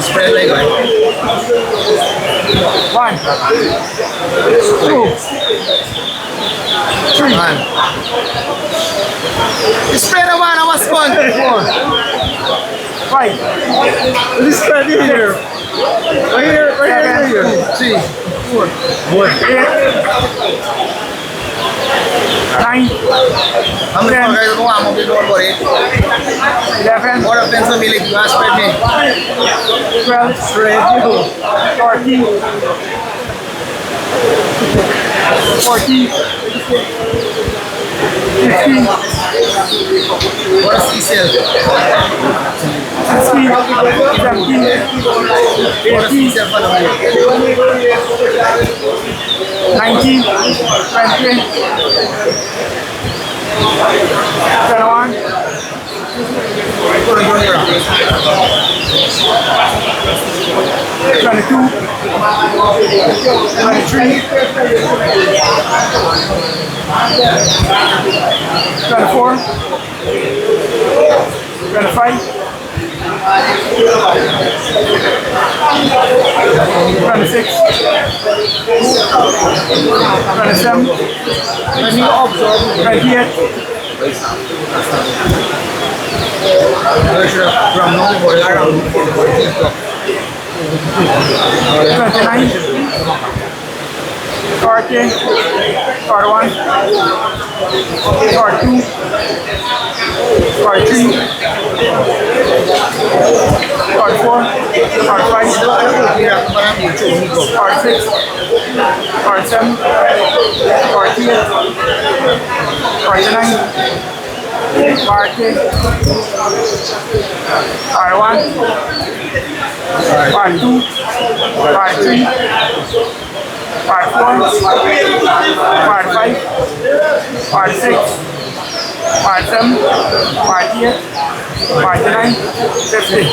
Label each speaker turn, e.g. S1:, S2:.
S1: Spread like that.
S2: 1, 2, 3.
S1: Spread the one, I was fun.
S2: 5.
S1: This spread here. Right here, right here. 3, 4.
S2: 9,
S1: How many guys go? I'm going to go for it.
S2: 11,
S1: What a pencil milik. You want spread me?
S2: 12,
S1: Spread you.
S2: 14, 14, 15,
S1: What a C-cell.
S2: 16, 17,
S1: What a
S2: 18,
S1: C-cell for the way.
S2: 19, 20, 21, 22, 23, 24, 25, 26, 27, 28,
S1: From now for around
S2: 29, 40, 41, 42, 43, 44, 45, 46, 47, 48, 49, 40, 41, 42, 43, 44, 45, 46, 47, 48, 49, 50.